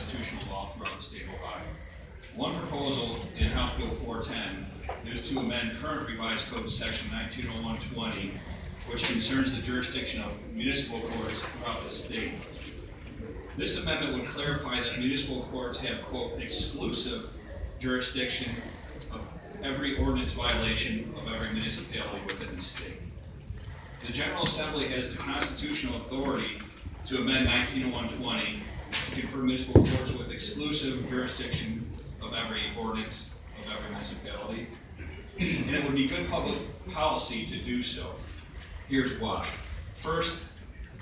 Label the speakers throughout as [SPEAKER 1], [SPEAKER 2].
[SPEAKER 1] constitutional law throughout the state of Ohio. One proposal in House Bill 410 is to amend current revised code section 190120, which concerns the jurisdiction of municipal courts throughout the state. This amendment would clarify that municipal courts have, quote, exclusive jurisdiction of every ordinance violation of every municipality within the state. The General Assembly has the constitutional authority to amend 190120 to confer municipal courts with exclusive jurisdiction of every ordinance of every municipality, and it would be good public policy to do so. Here's why. First,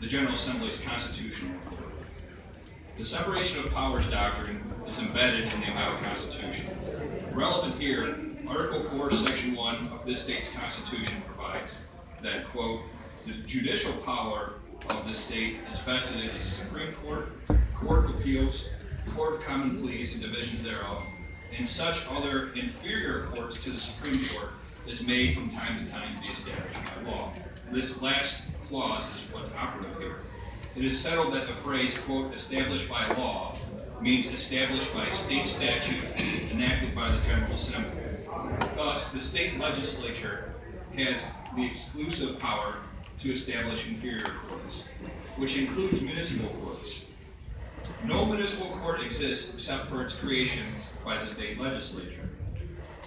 [SPEAKER 1] the General Assembly's constitutional authority. The separation of powers doctrine is embedded in the Ohio Constitution. Relevant here, Article 4, Section 1 of this state's Constitution provides that, quote, the judicial power of the state is vested in a Supreme Court, Court of Appeals, Court of Common Pleas, and divisions thereof, and such other inferior courts to the Supreme Court as may from time to time be established by law. This last clause is what's operative here. It is settled that the phrase, quote, established by law, means established by state statute enacted by the General Assembly. Thus, the state legislature has the exclusive power to establish inferior courts, which includes municipal courts. No municipal court exists except for its creation by the state legislature.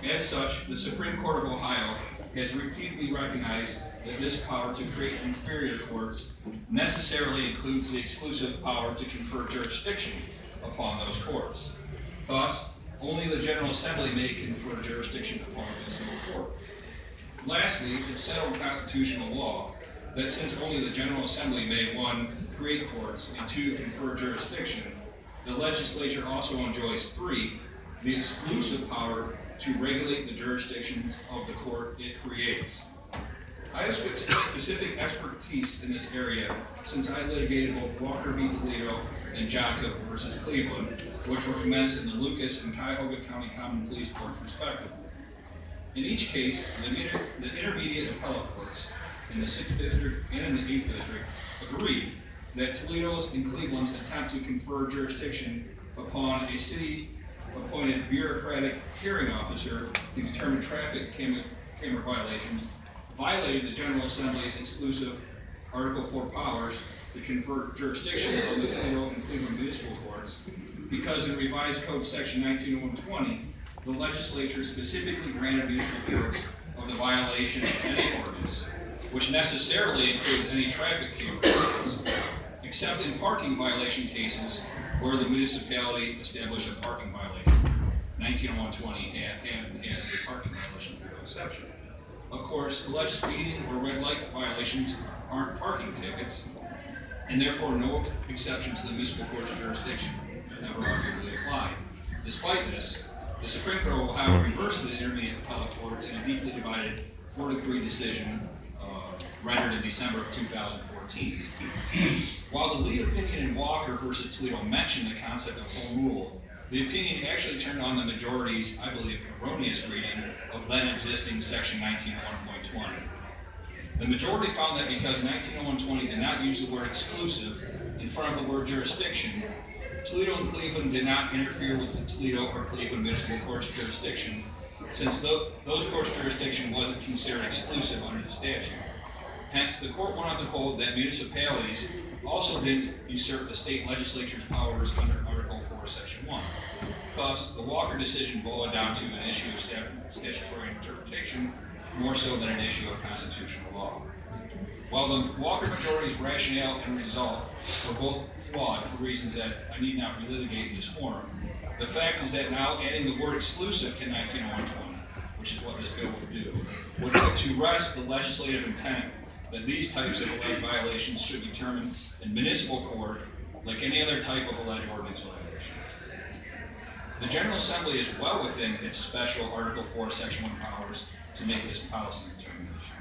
[SPEAKER 1] As such, the Supreme Court of Ohio has repeatedly recognized that this power to create inferior courts necessarily includes the exclusive power to confer jurisdiction upon those courts. Thus, only the General Assembly may confer jurisdiction upon a municipal court. Lastly, it's settled constitutional law that since only the General Assembly may, 1, create courts, and 2, confer jurisdiction, the legislature also enjoys 3, the exclusive power to regulate the jurisdiction of the court it creates. I have specific expertise in this area since I litigated both Walker v. Toledo and Jacob versus Cleveland, which were commenced in the Lucas and Cuyahoga County Common Pleas Court respectively. In each case, the intermediate appellate courts in the 6th District and in the 8th District agreed that Toledo's and Cleveland's attempt to confer jurisdiction upon a city-appointed bureaucratic hearing officer to determine traffic camera violations violated the General Assembly's exclusive Article 4 powers to confer jurisdiction on the Toledo and Cleveland municipal courts, because in revised code section 190120, the legislature specifically granted municipal courts of the violation of any ordinance, which necessarily includes any traffic camera violations, except in parking violation cases where the municipality established a parking violation. 190120 has a parking violation exception. Of course, alleged speeding or red light violations aren't parking tickets, and therefore no exception to the municipal court's jurisdiction ever arguably applied. Despite this, the Supreme Court of Ohio reversed the intermediate appellate courts in a deeply divided 4-3 decision rendered in December of 2014. While the lead opinion in Walker versus Toledo mentioned the concept of home rule, the opinion actually turned on the majority's, I believe, erroneous reading of then existing section 1901.20. The majority found that because 1901.20 did not use the word exclusive in front of the word jurisdiction, Toledo and Cleveland did not interfere with the Toledo or Cleveland municipal court's jurisdiction, since those courts' jurisdiction wasn't considered exclusive under the statute. Hence, the court went on to hold that municipalities also didn't usurp the state legislature's powers under Article 4, Section 1. Thus, the Walker decision boiled down to an issue of statutory interpretation more so than an issue of constitutional law. While the Walker majority's rationale and result were both flawed for reasons that I need not relitigate in this forum, the fact is that now adding the word exclusive to 1901.20, which is what this bill would do, would put to rest the legislative intent that these types of alleged violations should be determined in municipal court like any other type of alleged ordinance violation. The General Assembly is well within its special Article 4, Section 1 powers to make this policy determination.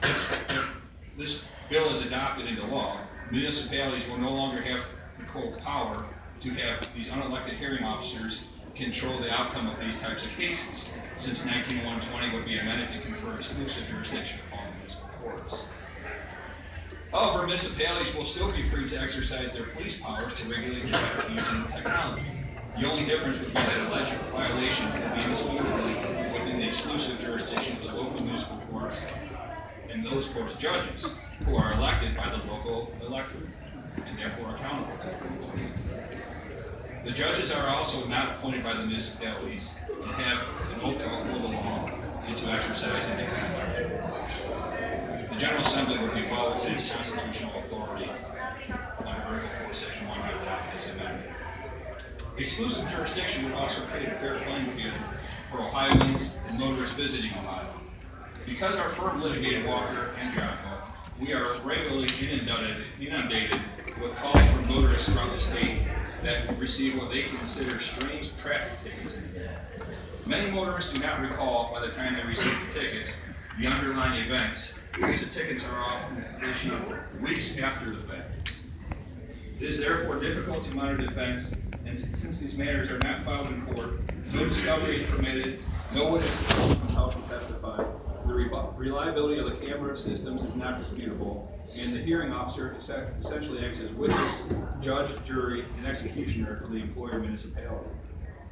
[SPEAKER 1] If this bill is adopted into law, municipalities will no longer have the quote power to have these unelected hearing officers control the outcome of these types of cases, since 1901.20 would be amended to confer exclusive jurisdiction upon municipal courts. However, municipalities will still be free to exercise their police powers to regulate traffic using technology. The only difference would be that alleged violations will be disputed within the exclusive jurisdiction of the local municipal courts and those courts' judges, who are elected by the local electorate and therefore accountable to them. The judges are also not appointed by the municipalities and have an oath to uphold the law and to exercise independent judgment. The General Assembly would be well within its constitutional authority under Article 4, Section 1 to adopt this amendment. Exclusive jurisdiction would also create a fair playing field for Ohioans and motorists visiting Ohio. Because our firm litigated Walker and Jocko, we are regularly inundated with calls from motorists throughout the state that receive what they consider strange traffic tickets. Many motorists do not recall, by the time they receive the tickets, the underlying events, because the tickets are often issued weeks after the fact. It is therefore difficult to monitor defense, and since these matters are not filed in court, no discovery is permitted, no witness is compelled to testify, the reliability of the camera systems is not disputable, and the hearing officer essentially acts as witness, judge, jury, and executioner for the employer municipality.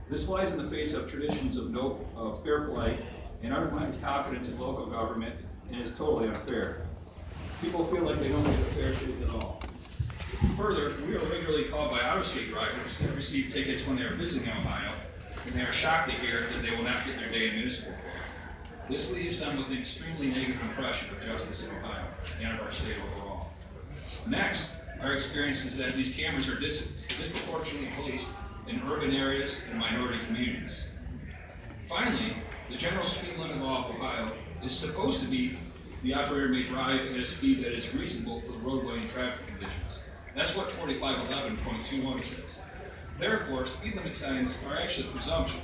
[SPEAKER 1] This flies in the face of traditions of fair play and undermines confidence in local government and is totally unfair. People feel like they don't get a fair shake at all. Further, we are regularly called by out-of-state drivers that receive tickets when they are visiting Ohio, and they are shocked to hear that they will not get their day in municipal court. This leaves them with an extremely negative impression of justice in Ohio and of our state overall. Next, our experience is that these cameras are disproportionately placed in urban areas and minority communities. Finally, the general speed limit law of Ohio is supposed to be the operator may drive at a speed that is reasonable for the roadway and traffic conditions. That's what 4511.21 says. Therefore, speed limit signs are actually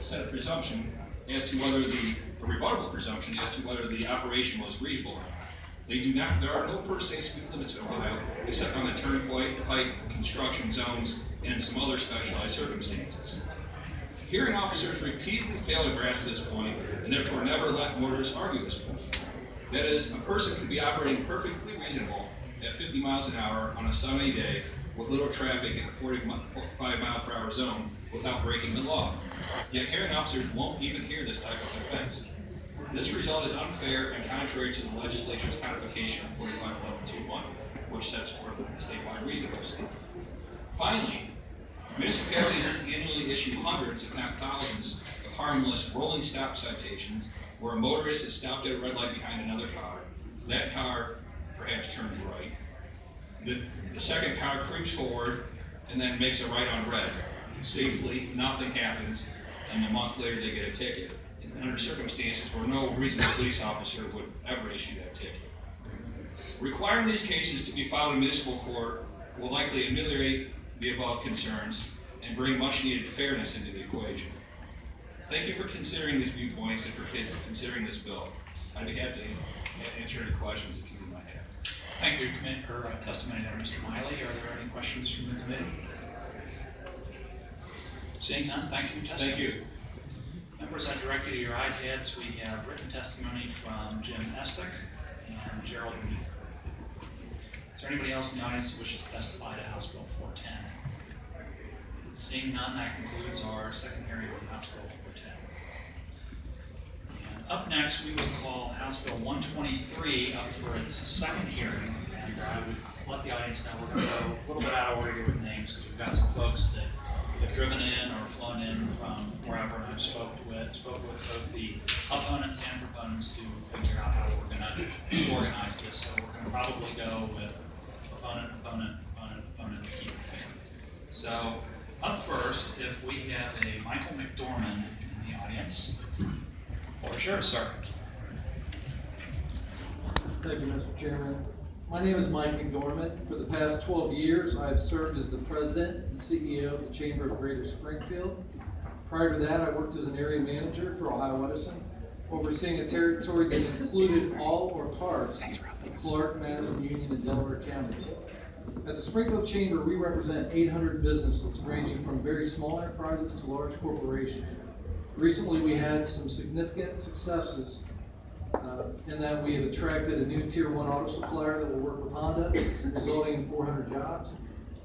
[SPEAKER 1] set a presumption as to whether a rebuttable presumption as to whether the operation was reasonable or not. There are no per se speed limits in Ohio, except on the turnpike, construction zones, and some other specialized circumstances. Hearing officers repeatedly fail to grasp this point, and therefore never let motorists argue this point. That is, a person could be operating perfectly reasonable at 50 miles an hour on a sunny day with little traffic in a 45 mile per hour zone without breaking the law. Yet hearing officers won't even hear this type of offense. This result is unfair and contrary to the legislature's codification of 4511.21, which sets forth the statewide reasonableness. Finally, municipalities annually issue hundreds, if not thousands, of harmless rolling stop citations where a motorist is stopped at a red light behind another car. That car perhaps turns right. The second car creeps forward and then makes a right on red. Safely, nothing happens, and a month later they get a ticket. And under circumstances where no reasonable police officer would ever issue that ticket. Requiring these cases to be filed in municipal court will likely ameliorate the above concerns and bring much needed fairness into the equation. Thank you for considering these viewpoints and for considering this bill. I'd be happy to answer any questions that you might have.
[SPEAKER 2] Thank you for testimony there, Mr. Miley. Are there any questions from the committee? Seeing none, thank you for testimony.
[SPEAKER 1] Thank you.
[SPEAKER 2] Members, I direct you to your iPads. We have written testimony from Jim Estick and Gerald Meek. Is there anybody else in the audience who wishes to testify to House Bill 410? Seeing none, that concludes our second hearing on House Bill 410. And up next, we will call House Bill 123 up for its second hearing. And I would let the audience know we're going to go a little bit out of order here with names because we've got some folks that have driven in or flown in from wherever, and I've spoke with both the opponents and proponents to figure out how we're going to organize this. So we're going to probably go with opponent to keep it fair. So up first, if we have a Michael McDormand in the audience. For sure, sir.
[SPEAKER 3] Thank you, Mr. Chairman. My name is Mike McDormand. For the past 12 years, I've served as the president and CEO of the Chamber of Greater Springfield. Prior to that, I worked as an area manager for Ohio Edison, overseeing a territory that included all or parts of Clark, Madison, Union, and Delaware counties. At the Springfield Chamber, we represent 800 businesses ranging from very small enterprises to large corporations. Recently, we had some significant successes in that we have attracted a new Tier 1 auto supplier that will work with Honda, resulting in 400 jobs.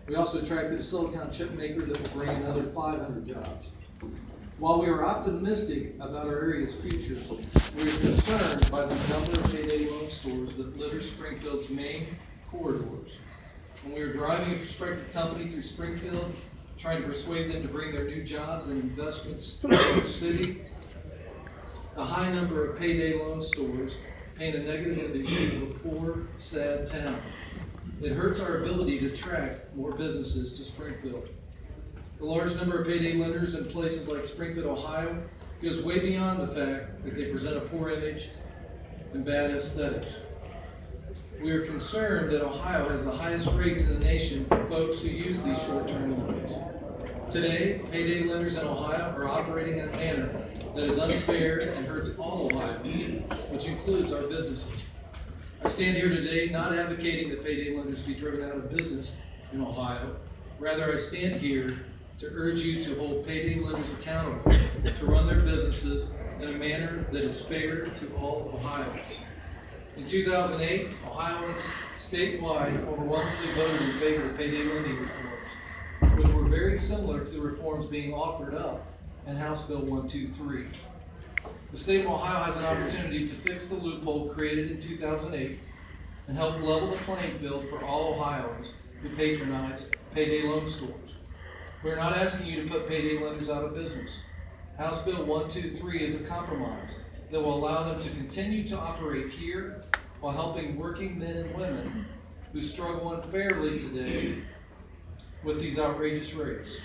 [SPEAKER 3] We also attracted a silicon chip maker that will bring another 500 jobs. While we are optimistic about our area's future, we are concerned by the number of Payday loan stores that litter Springfield's main corridors. When we are driving a prospective company through Springfield, trying to persuade them to bring their new jobs and investments to our city, the high number of Payday loan stores paint a negative image of a poor, sad town. It hurts our ability to attract more businesses to Springfield. The large number of Payday lenders in places like Springfield, Ohio, goes way beyond the fact that they present a poor image and bad aesthetics. We are concerned that Ohio has the highest rates in the nation for folks who use these short-term loans. Today, Payday lenders in Ohio are operating in a manner that is unfair and hurts all Ohioans, which includes our businesses. I stand here today not advocating that Payday lenders be driven out of business in Ohio. Rather, I stand here to urge you to hold Payday lenders accountable to run their businesses in a manner that is fair to all Ohioans. In 2008, Ohioans statewide overwhelmingly voted in favor of Payday lending reforms, which were very similar to the reforms being offered up in House Bill 123. The state of Ohio has an opportunity to fix the loophole created in 2008 and help level the playing field for all Ohioans who patronize Payday loan stores. We're not asking you to put Payday lenders out of business. House Bill 123 is a compromise that will allow them to continue to operate here while helping working men and women who struggle unfairly today with these outrageous rates.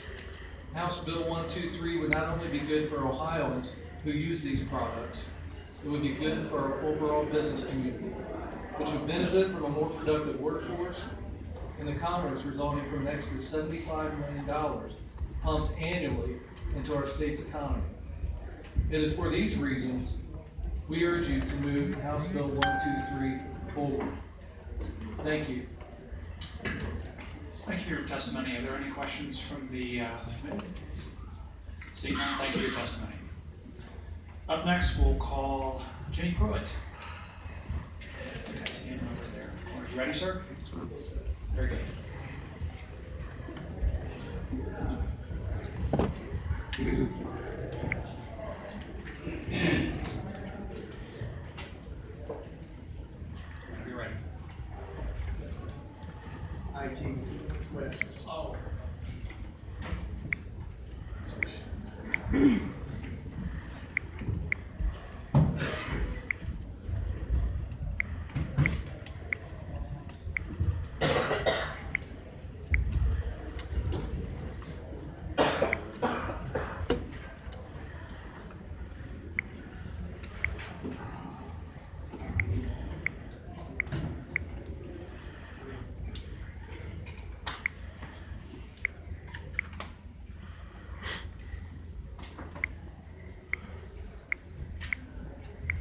[SPEAKER 3] House Bill 123 would not only be good for Ohioans who use these products, it would be good for our overall business community, which would benefit from a more productive workforce and the commerce resulting from an extra $75 million pumped annually into our state's economy. It is for these reasons we urge you to move House Bill 123 forward. Thank you.
[SPEAKER 2] Thank you for your testimony. Are there any questions from the committee? Seeing none, thank you for your testimony. Up next, we'll call Jenny Pruitt. I see him over there. Are you ready, sir? Very good. You're ready.
[SPEAKER 4] IT West.
[SPEAKER 2] Oh.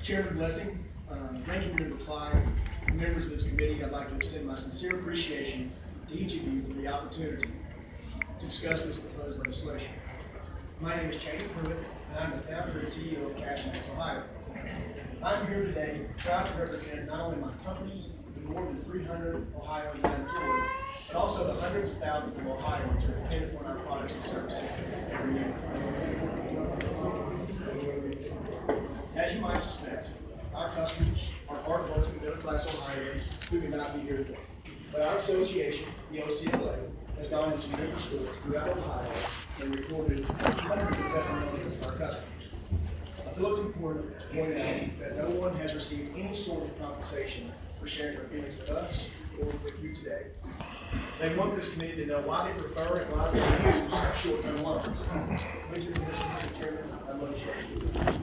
[SPEAKER 4] Chairman Blessing, Ranking Member Clyde, and members of this committee, I'd like to extend my sincere appreciation to each of you for the opportunity to discuss this proposed legislation. My name is Jenny Pruitt, and I'm the founder and CEO of Cash Max Ohio. I'm here today proud to represent not only my company, the more than 300 Ohioans I employ, but also the hundreds of thousands of Ohioans who are dependent on our products and services every year. As you might suspect, our customers are hard-working middle-class Ohioans who may not be here today. But our association, the OCLA, has gone into member stores throughout Ohio and recorded hundreds of testimonials of our customers. I feel it's important to point out that no one has received any sort of compensation for sharing their feelings with us or with you today. They want this committee to know why they prefer and why they use short-term loans. With your permission, Mr. Chairman, I'd like to share with you.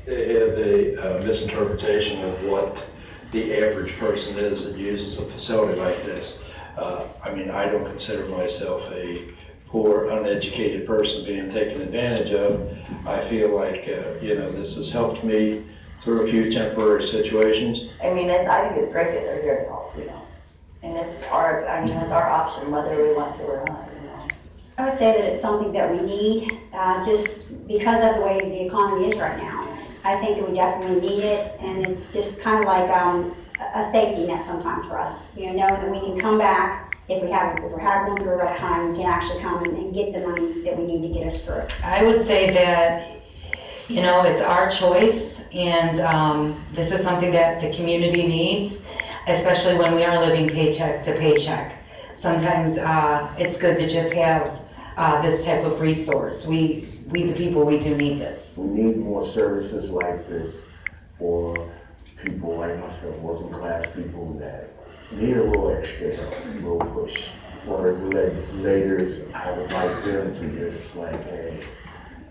[SPEAKER 5] They have a misinterpretation of what the average person is that uses a facility like this. I mean, I don't consider myself a poor, uneducated person being taken advantage of. I feel like, this has helped me through a few temporary situations.
[SPEAKER 6] I mean, I think it's great that they're here to help, And it's it's our option whether we want to or not, you know.
[SPEAKER 7] I would say that it's something that we need, just because of the way the economy is right now. I think that we definitely need it, and it's just kind of like a safety net sometimes for us. You know, knowing that we can come back if we're going through a rough time, we can actually come and get the money that we need to get us through.
[SPEAKER 8] I would say that, you know, it's our choice, and this is something that the community needs, especially when we are living paycheck to paycheck. Sometimes it's good to just have this type of resource. We the people, we do need this.
[SPEAKER 9] We need more services like this for people like myself, working class people that need a little extra, a little push. For as legislators, I would like them to just like, hey,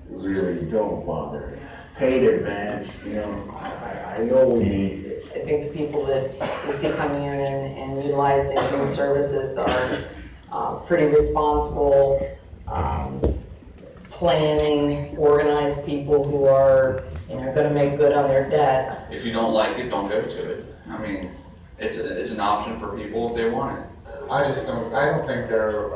[SPEAKER 9] really don't bother. Paid advance, you know, I know we need this.
[SPEAKER 10] I think the people that we see coming in and utilizing these services are pretty responsible, planning, organized people who are, you know, going to make good on their debt.
[SPEAKER 11] If you don't like it, don't go to it. I mean, it's an option for people if they want it.
[SPEAKER 12] I don't think they're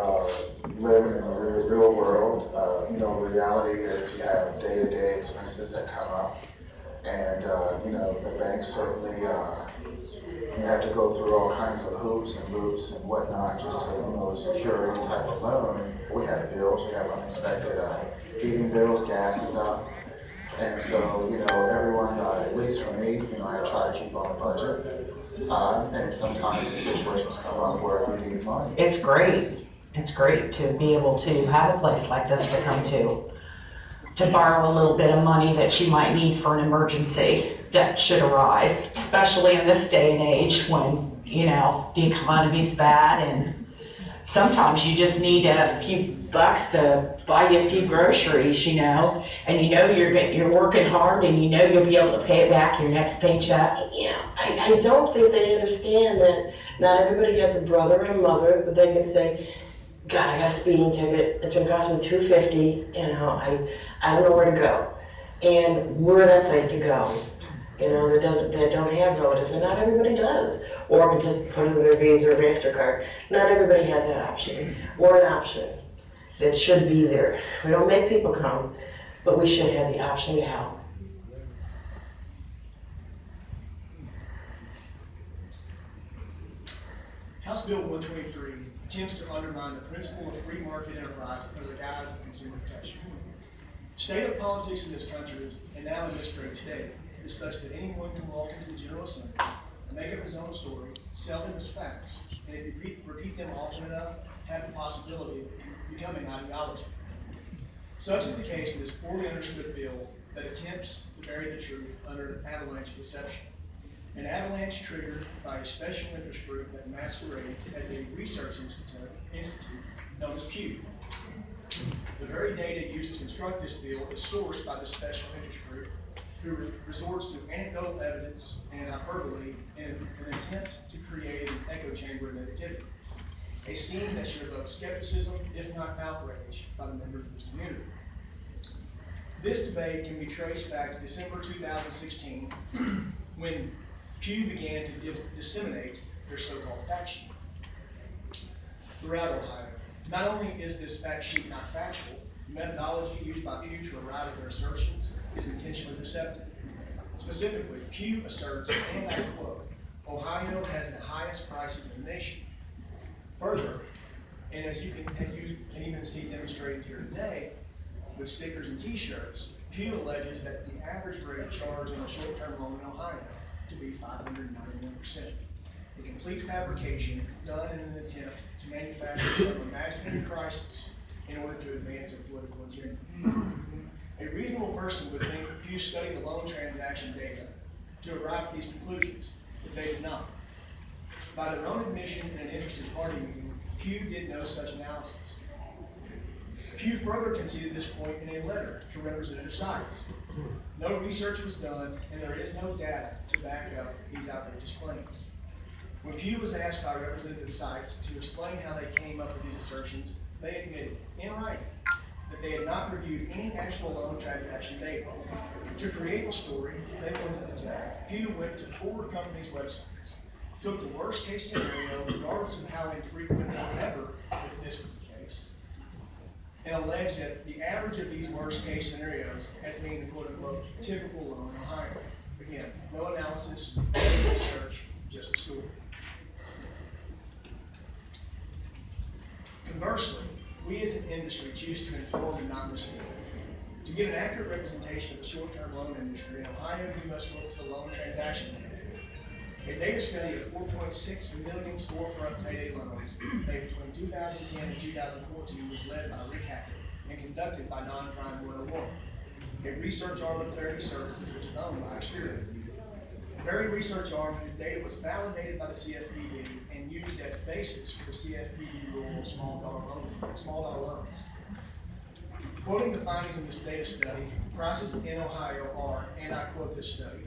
[SPEAKER 12] living in the real world. You know, reality is you have day-to-day expenses that come up, and you know, the banks certainly you have to go through all kinds of hoops and loops and whatnot just to, you know, secure any type of loan. We have bills, we have unexpected heating bills, gas is up, and so, you know, everyone, at least for me, you know, I try to keep on a budget. And sometimes the situations come up where you need money.
[SPEAKER 8] It's great. It's great to be able to have a place like this to come to borrow a little bit of money that you might need for an emergency that should arise, especially in this day and age when, you know, the economy's bad and sometimes you just need a few bucks to buy you a few groceries, you know, and you know you're working hard and you know you'll be able to pay it back your next paycheck.
[SPEAKER 10] Yeah, I don't think they understand that not everybody has a brother or mother that they can say, God, I got a speeding ticket, it's gonna cost me $250, you know, I don't know where to go. And we're that place to go, you know, that don't have relatives, and not everybody does. Or can just put it in their Visa or MasterCard. Not everybody has that option. We're an option that should be there. We don't make people come, but we should have the option to help.
[SPEAKER 4] House Bill 123 attempts to undermine the principle of free market enterprise under the guise of consumer protection. The state of politics in this country, and now in this great state, is such that anyone can walk into the General Assembly and make up his own story, sell them as facts, and if you repeat them often enough, have the possibility of becoming ideology. Such is the case in this poorly understood bill that attempts to bury the truth under an avalanche of deception. An avalanche triggered by a special interest group that masquerades as a research institute known as Pew. The very data used to construct this bill is sourced by the special interest group, who resorts to anecdotal evidence and hyperbole in an attempt to create an echo chamber of negativity, a scheme that should evoke skepticism, if not outrage, by the members of this community. This debate can be traced back to December 2016, when Pew began to disseminate their so-called fact sheet throughout Ohio. Not only is this fact sheet not factual, the methodology used by Pew to arrive at their assertions is intentionally deceptive. Specifically, Pew asserts, and I quote, Ohio has the highest prices in the nation. Further, and as you can even see demonstrated here today, with stickers and t-shirts, Pew alleges that the average rate charged on a short-term loan in Ohio to be 591%. A complete fabrication done in an attempt to manufacture some imaginary crisis in order to advance their political agenda. A reasonable person would think Pew studied the loan transaction data to arrive at these conclusions, but they did not. By their own admission in an interested party meeting, Pew did no such analysis. Pew further conceded this point in a letter to Representative Seitz. No research was done, and there is no data to back up these outrageous claims. When Pew was asked by Representative Seitz to explain how they came up with these assertions, they admitted, in writing, that they had not reviewed any actual loan transaction data. To create the story they wanted to tell, Pew went to 4 companies' websites, took the worst case scenario, regardless of how infrequent or whatever, if this was the case, and alleged that the average of these worst case scenarios as being the quote unquote typical loan in Ohio. Again, no analysis, no research, just a story. Conversely, we as an industry choose to inform and not mislead. To get an accurate representation of the short-term loan industry in Ohio, you must look to the loan transaction data. A data study of 4.6 million storefront payday loans made between 2010 and 2014 was led by Rick Hackett and conducted by Non-Prime 101, a research arm of Clarity Services, which is owned by Experian. The very research arm whose data was validated by the CFPB and used as basis for the CFPB rule of small dollar loans. Quoting the findings of this data study, prices in Ohio are, and I quote this study,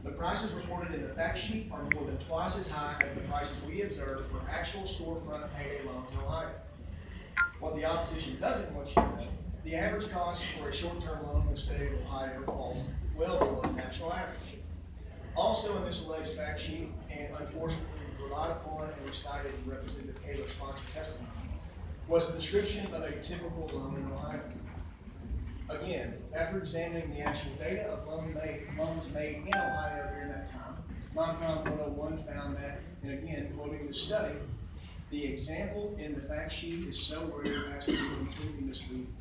[SPEAKER 4] the prices reported in the fact sheet are more than twice as high as the prices we observed for actual storefront payday loans in Ohio. What the opposition doesn't want you to know, the average cost for a short-term loan in the state of Ohio falls well below the national average. Also in this alleged fact sheet, and unfortunately relied upon and recited in Representative Taylor's sponsored testimony, was a description of a typical loan in Ohio. Again, after examining the actual data of loans made in Ohio during that time, Non-Prime 101 found that, and again, quoting this study, the example in the fact sheet is so rare as to be completely misleading.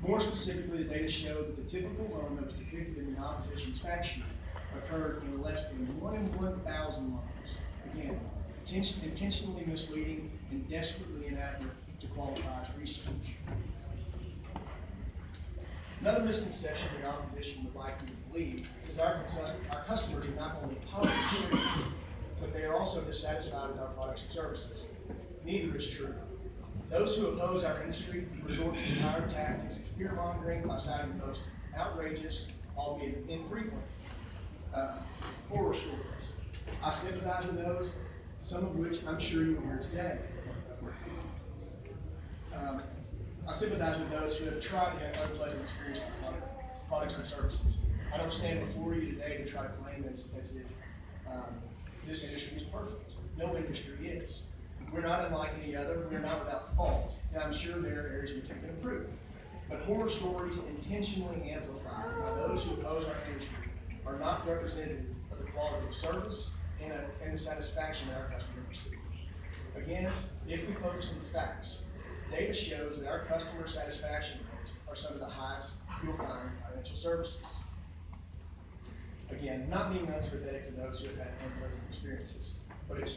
[SPEAKER 4] More specifically, the data showed that the typical loan that was depicted in the opposition's fact sheet occurred in less than 1 in 1,000 loans. Again, intentionally misleading and desperately inaccurate to qualify as research. Another misconception the opposition would like you to believe is our customers are not only poverty-stricken, but they are also dissatisfied with our products and services. Neither is true. Those who oppose our industry resort to the tired tactics of fear-mongering by citing the most outrageous, albeit infrequent, horror stories. I sympathize with those, some of which I'm sure you'll hear today. I sympathize with those who have tried to have unpleasant experience with products and services. I don't stand before you today to try to claim as if this industry is perfect. No industry is. We're not unlike any other. We're not without fault. And I'm sure there are areas in which we can improve. But horror stories intentionally amplified by those who oppose our industry are not representative of the quality of service and the satisfaction that our customers receive. Again, if we focus on the facts, data shows that our customer satisfaction rates are some of the highest you'll find in financial services. Again, not being unsympathetic to those who have had unpleasant experiences, but it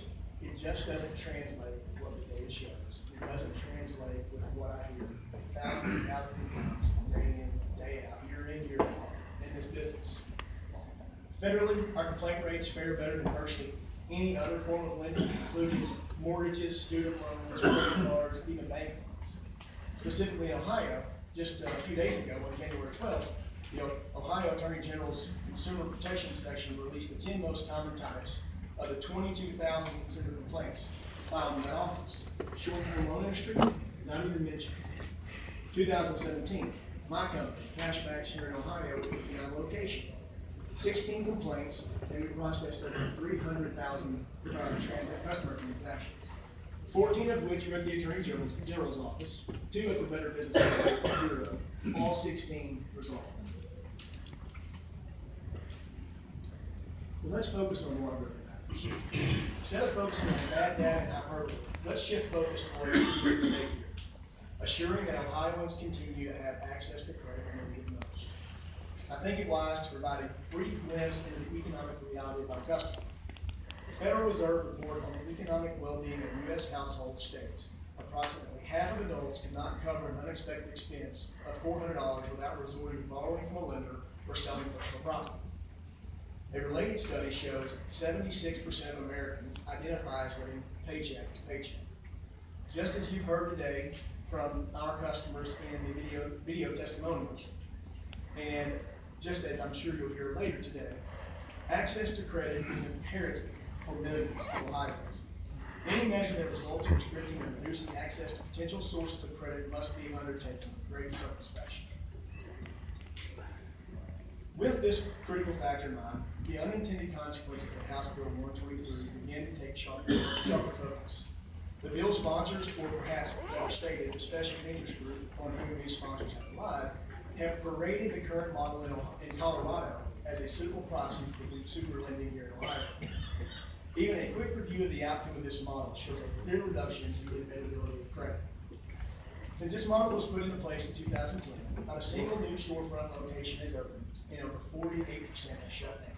[SPEAKER 4] just doesn't translate with what the data shows. It doesn't translate with what I hear thousands and thousands of times, day in, day out, year in, year out, in this business. Federally, our complaint rates fare better than virtually any other form of lending, including mortgages, student loans, credit cards, even bank loans. Specifically in Ohio, just a few days ago, on January 12th, the Ohio Attorney General's Consumer Protection Section released the 10 most common types of the 22,000 consumer complaints filed in that office. Short-term loan industry, not even mentioned. 2017, my company, Cashbacks here in Ohio, with 59 location. 16 complaints, and we processed over 300,000 customer transactions. 14 of which were at the Attorney General's office, 2 at the Better Business Bureau, all 16 resolved. Well, let's focus on what really matters. Instead of focusing on bad data and hyperbole, let's shift focus toward the at stake here, assuring that Ohioans continue to have access to credit when they need it most. I think it wise to provide a brief glimpse into the economic reality of our customer. The Federal Reserve report on the economic well-being of U.S. households states approximately half of adults cannot cover an unexpected expense of $400 without resorting to borrowing from a lender or selling personal property. A related study shows 76% of Americans identify as living paycheck to paycheck. Just as you've heard today from our customers in the video testimonials, and just as I'm sure you'll hear later today, access to credit is imperative for millions of Ohioans. Any measure that results in restricting and reducing access to potential sources of credit must be undertaken with great circumspection. With this critical factor in mind, the unintended consequences of House Bill 123 begin to take sharper focus. The bill sponsors, or perhaps better stated, the special interest group on whom these sponsors have relied, have paraded the current model in Colorado as a suitable proxy for consumer lending here in Ohio. Even a quick review of the outcome of this model shows a clear reduction in the availability of credit. Since this model was put into place in 2010, not a single new storefront location has opened, and over 48% has shut down.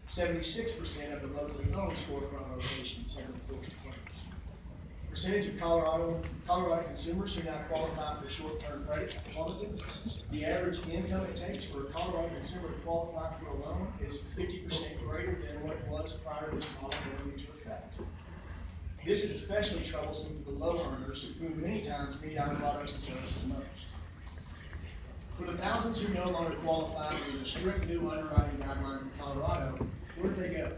[SPEAKER 4] 76% of the locally owned storefront locations have been forced to close. Percentage of Colorado consumers who now qualify for short-term credit plummeted. The average income it takes for a Colorado consumer to qualify for a loan is 50% greater than what it was prior to this model going into effect. This is especially troublesome for the low earners who many times need our products and services most. For the thousands who no longer qualify under the strict new underwriting guidelines in Colorado, where do they go?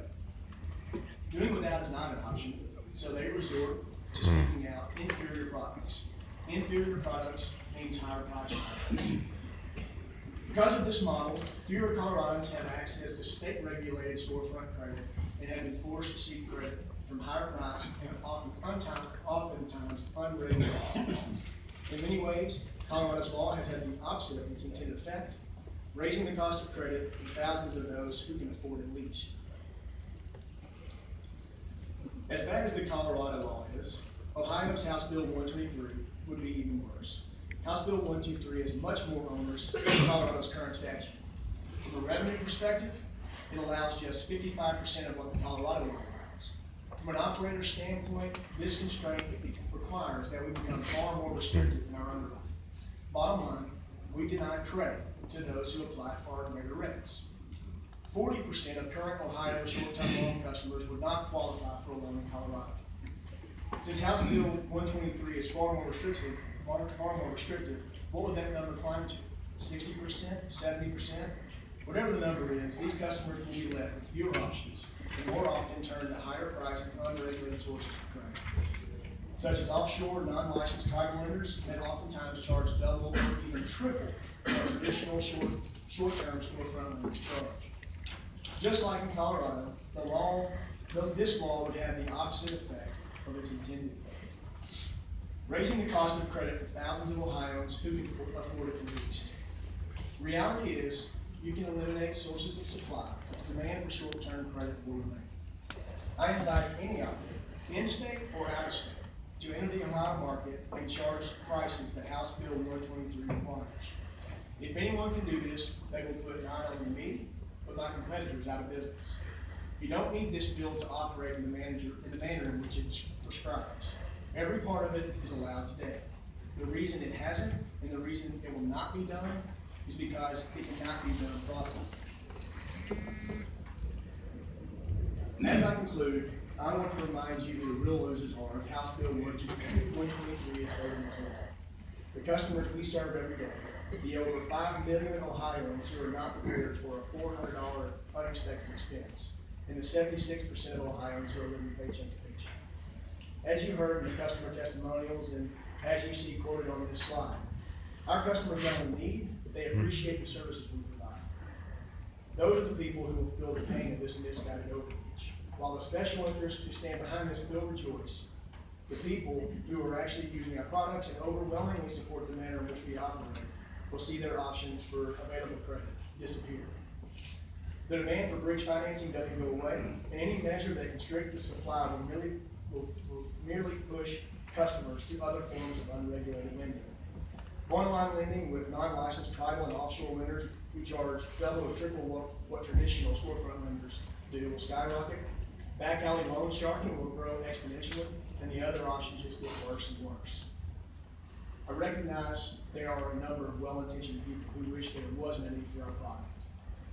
[SPEAKER 4] Doing without is not an option, so they resort to seeking out inferior products. Inferior products means higher prices. Because of this model, fewer Coloradans have access to state-regulated storefront credit and have been forced to seek credit from higher price and oftentimes unregulated sources. In many ways, Colorado's law has had the opposite of its intended effect, raising the cost of credit for thousands of those who can afford it least. As bad as the Colorado law is, Ohio's House Bill 123 would be even worse. House Bill 123 is much more onerous than Colorado's current statute. From a revenue perspective, it allows just 55% of what the Colorado law allows. From an operator's standpoint, this constraint requires that we become far more restrictive in our underwriting. Bottom line, we deny credit to those who apply for greater rates. 40% of current Ohio short-term loan customers would not qualify for a loan in Colorado. Since House Bill 123 is far more restrictive, what would that number climb to? 60%, 70%? Whatever the number is, these customers will be left with fewer options and more often turn to higher priced and unregulated sources of credit, such as offshore, non-licensed tribal lenders that oftentimes charge double or even triple what traditional short-term storefront lenders charge. Just like in Colorado, this law would have the opposite effect of its intended effect, raising the cost of credit for thousands of Ohioans who can afford it the least. Reality is, you can eliminate sources of supply. Demand for short-term credit will remain. I invite any operator, in-state or out-of-state, to enter the Ohio market and charge prices that House Bill 123 requires. If anyone can do this, they will put not only me, but my competitors out of business. You don't need this bill to operate in the manner in which it prescribes. Every part of it is allowed today. The reason it hasn't and the reason it will not be done is because it cannot be done properly. As I conclude, I want to remind you who the real losers are if House Bill 123 is voted into law. The customers we serve every day, the over 5 million Ohioans who are not prepared for a $400 unexpected expense, and the 76% of Ohioans who are living paycheck to paycheck. As you heard in the customer testimonials and as you see quoted on this slide, our customers not only need, but they appreciate the services we provide. Those are the people who will feel the pain of this misguided overreach. While the special interests who stand behind this bill rejoice, the people who are actually using our products and overwhelmingly support the manner in which we operate will see their options for available credit disappear. The demand for bridge financing doesn't go away, and any measure that constricts the supply will merely push customers to other forms of unregulated lending. Online lending with non-licensed tribal and offshore lenders who charge double or triple what traditional storefront lenders do will skyrocket. Back alley loan sharking will grow exponentially, and the other options just get worse and worse. I recognize there are a number of well-intentioned people who wish there wasn't a need for our product,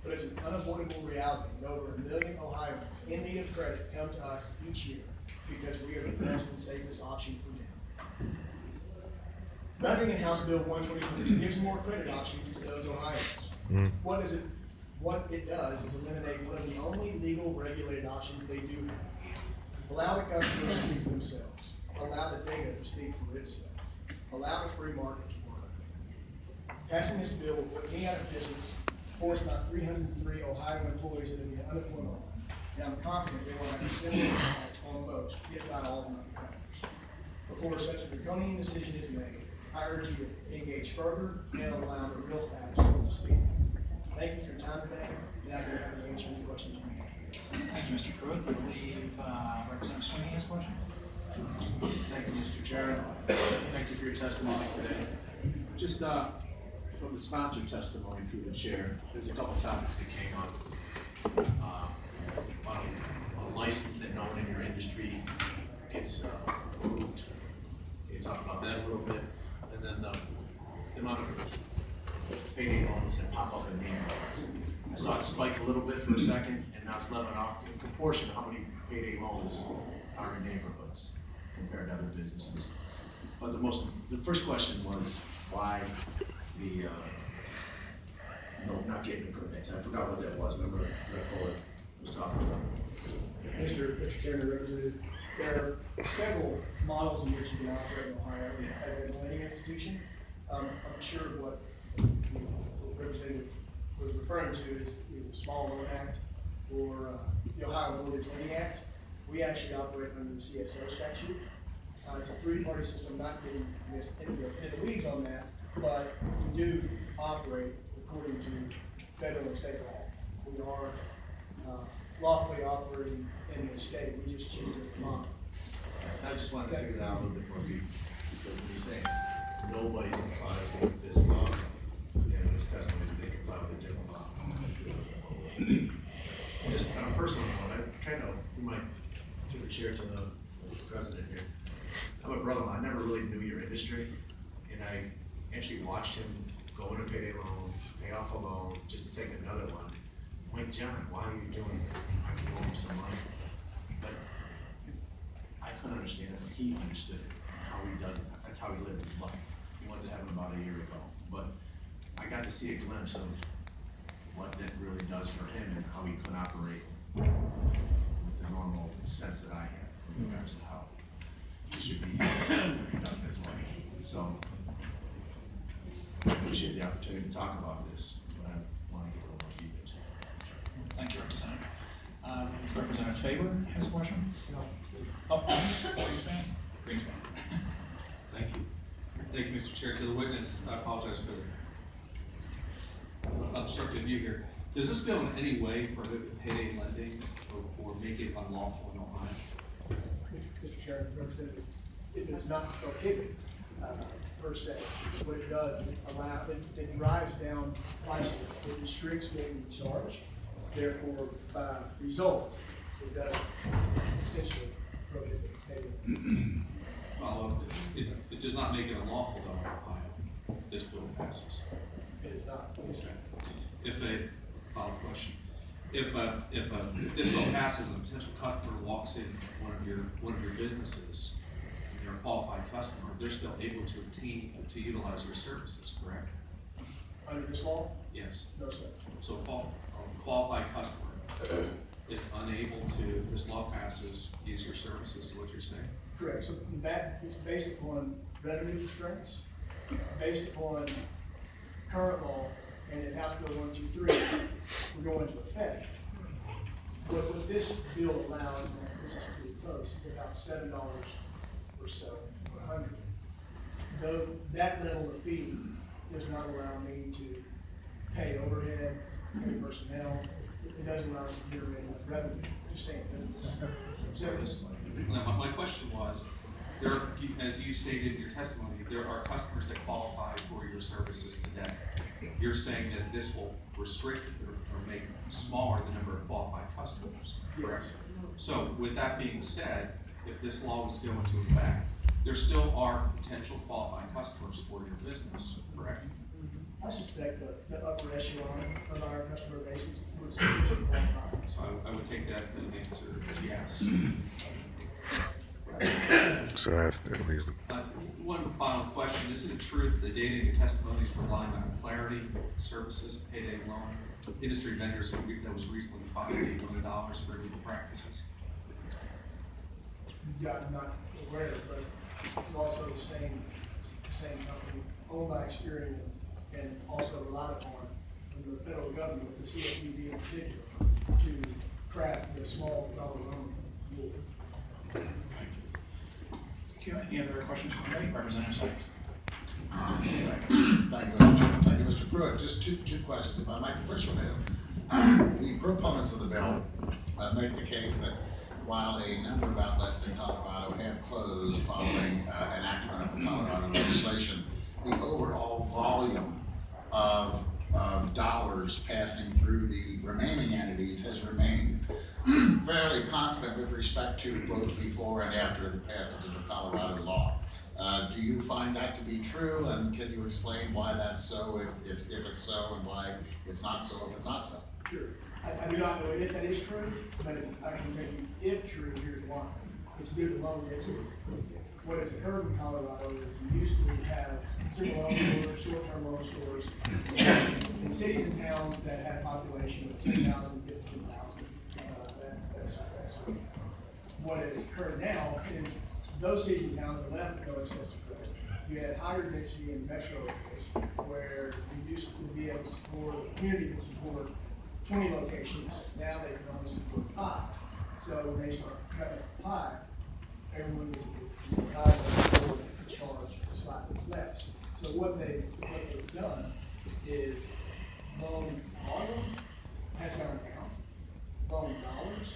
[SPEAKER 4] but it's an unavoidable reality that over 1 million Ohioans in need of credit come to us each year because we are the best and safest option for them. Nothing in House Bill 123 gives more credit options to those Ohioans. What it does is eliminate one of the only legal regulated options they do have. Allow the customers to speak for themselves. Allow the data to speak for itself. Allow the free market to work. Passing this bill will put me out of business force about 303 Ohio employees into the unemployment line. And I'm confident they will have a similar impact on most, if not all, of my competitors. Before such a draconian decision is made, I urge you to engage further and allow the real facts to speak. Thank you for your time today, and I'll be happy to answer any questions you may have.
[SPEAKER 2] Thank you, Mr. Pruitt. I believe Representative Sweeney has a question.
[SPEAKER 13] Thank you, Mr. Chair. Thank you for your testimony today. Just from the sponsor testimony through the chair, there's a couple topics that came up. On a license that no one in your industry gets approved. Can you talk about that a little bit? And then the amount of payday loans that pop up in neighborhoods. I saw it spike a little bit for a second, and now it's leveling off in proportion to how many payday loans are in neighborhoods compared to other businesses. But the first question was why the not getting the permits. I forgot what that was. Remember Rick was talking about.
[SPEAKER 4] Mr. Chairman, Representative, there are several models in which you can operate in Ohio as a lending institution. I'm sure what the representative was referring to is the Small Loan Act or the Ohio Mortgage Lending Act. We actually operate under the CSO statute. It's a three-party system, not getting into the weeds on that, but we do operate according to federal and state law. We are lawfully operating in the state. We just choose a model.
[SPEAKER 13] I just wanted to figure that out a little bit more deep, because when you say nobody complies with this law, this testimony is they comply with a different law. Just on a personal note, I kind of, through the chair to the president here, I'm a brother-in-law. I never really knew your industry, and I actually watched him go in a payday loan, pay off a loan, just to take another one. I'm like, John, why are you doing it? I can owe him some money. But I couldn't understand it, but he understood it, how he does it. That's how he lived his life. He went to heaven about a year ago. But I got to see a glimpse of what that really does for him and how he could operate with the normal sense that I have in regards to how he should be conducting his life. So I appreciate the opportunity to talk about this, but I want to get a little more deep into it.
[SPEAKER 2] Thank you, Representative. Representative Faber has a question?
[SPEAKER 14] No.
[SPEAKER 2] Oh, Greenspan? Greenspan.
[SPEAKER 14] Thank you. Thank you, Mr. Chair. To the witness, I apologize for the obstructed view here. Does this bill in any way prohibit payday lending or make it unlawful in Ohio?
[SPEAKER 4] Mr. Chairman, Representative, it does not prohibit per se. What it does, it drives down prices. It restricts what we charge. Therefore, by result, it does essentially prohibit payday.
[SPEAKER 14] Well, it does not make it unlawful though in Ohio, this bill passes.
[SPEAKER 4] It is not.
[SPEAKER 14] If a follow-up question, if this bill passes and a potential customer walks in one of your businesses, and they're a qualified customer, they're still able to utilize your services, correct?
[SPEAKER 4] Under this law?
[SPEAKER 14] Yes.
[SPEAKER 4] No, sir.
[SPEAKER 14] So a qualified customer is unable to, this law passes, use your services, is what you're saying?
[SPEAKER 4] Correct. So that is based upon revenue constraints, based upon current law, and in House Bill 123, we're going to effect. What this bill allows, and this is pretty close, is about $7 or so per 100. Though that level of fee does not allow me to pay overhead, pay personnel. It doesn't allow me to generate enough revenue to stay in business.
[SPEAKER 14] Now, my question was, as you stated in your testimony, there are customers that qualify for your services today. You're saying that this will restrict or make smaller the number of qualified customers, correct? Yes. So with that being said, if this law was to go into effect, there still are potential qualified customers for your business, correct?
[SPEAKER 4] I suspect the upper echelon of our customer base would sufficiently qualify.
[SPEAKER 14] So I would take that as an answer as yes.
[SPEAKER 15] So that's the reason.
[SPEAKER 14] One final question. Isn't it true that the data in your testimonies relying on Clarity Services payday loan industry vendors that was recently fined $8 million for illegal practices?
[SPEAKER 4] Yeah, I'm not aware, but it's also the same company owned by Experian and also relied upon from the federal government, the CFPB in particular, to craft the small dollar loan rule.
[SPEAKER 2] Thank you. Any other questions from the committee? Representative Sykes.
[SPEAKER 16] Thank you, Mr. Chairman. Thank you, Mr. Pruitt. Just two questions, if I might. The first one is, the proponents of the bill make the case that while a number of outlets in Colorado have closed following enactment of the Colorado legislation, the overall volume of dollars passing through the remaining entities has remained fairly constant with respect to both before and after the passage of the Colorado law. Do you find that to be true, and can you explain why that's so, if it's so, and why it's not so if it's not so?
[SPEAKER 4] Sure. I do not know if that is true, but I can tell you if true, here's why. It's due to loan density. What has occurred in Colorado is you used to have single loan stores, short-term loan stores, in cities and towns that had a population of 10,000, 15,000. That's what has occurred now is those cities and towns are left no access to credit. You had higher density in metro areas where you used to be able to support, the community can support 20 locations. Now they can only support 5. So when they start cutting the pie, everyone gets a high level to charge slightly less. So what they've done is loan volume has gone down. Loan dollars,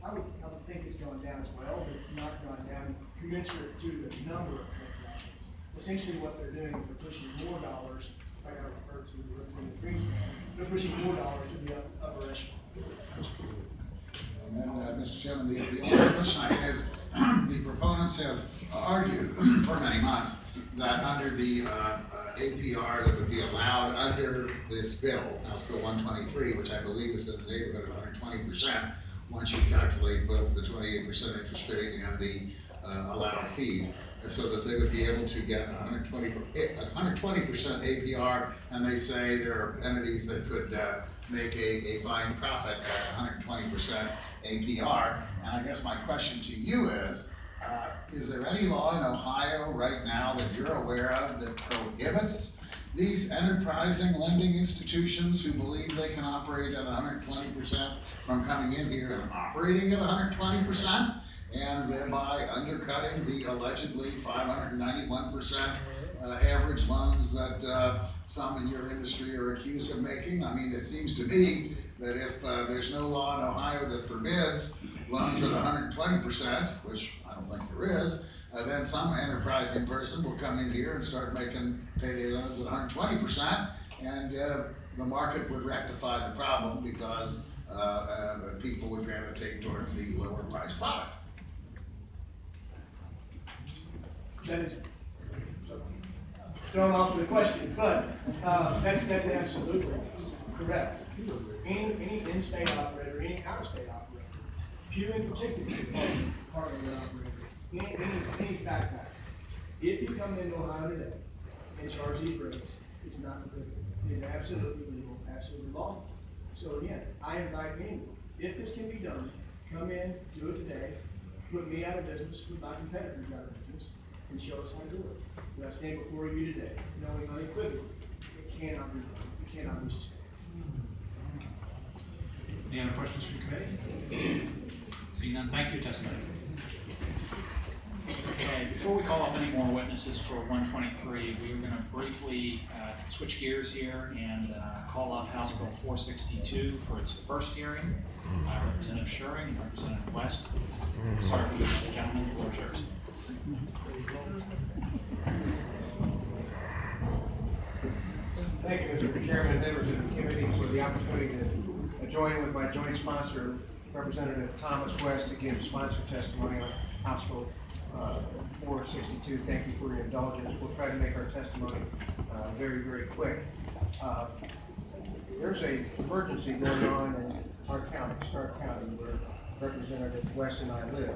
[SPEAKER 4] I would think it's gone down as well, but not gone down commensurate to the number of transactions. Essentially what they're doing is they're pushing more dollars, like I referred to in the Greenspan, they're pushing more dollars to the upper echelon.
[SPEAKER 16] And then, Mr. Chairman, the only question I have is, the proponents have argued for many months that under the APR that would be allowed under this bill, House Bill 123, which I believe is in the neighborhood of 120%, once you calculate both the 28% interest rate and the allowed fees, so that they would be able to get 120% APR, and they say there are entities that could make a fine profit at 120% APR. And I guess my question to you is there any law in Ohio right now that you're aware of that prohibits these enterprising lending institutions who believe they can operate at 120% from coming in here and operating at 120%? And thereby undercutting the allegedly 591% average loans that some in your industry are accused of making? I mean, it seems to me that if there's no law in Ohio that forbids loans at 120%, which I don't think there is, then some enterprising person will come in here and start making payday loans at 120%, and the market would rectify the problem because people would gravitate towards the lower price product.
[SPEAKER 4] That is thrown off with a question, but that's absolutely correct. Any in-state operator, any out-of-state operator, Pew in particular, partner operator, any fact packer, if you come into Ohio today and charge these rates, it's not prohibited. It is absolutely legal, absolutely lawful. So again, I invite anyone, if this can be done, come in, do it today, put me out of business, put my competitors out of business, and show us how to do it. When I stand before you today, knowing unequivocally, it cannot be done. It cannot be sustained.
[SPEAKER 2] Any other questions from the committee? Seeing none, thank you, testimony. Okay, before we call up any more witnesses for 123, we're going to briefly switch gears here and call up House Bill 462 for its first hearing. Representative Schuring and Representative West. Sorry for the gentleman, the floor is yours.
[SPEAKER 17] Thank you, Mr. Chairman and members of the committee, for the opportunity to join with my joint sponsor, Representative Thomas West, to give sponsor testimony on House Bill 462. Thank you for your indulgence. We'll try to make our testimony very, very quick. There's an emergency going on in our county, Stark County, where Representative West and I live.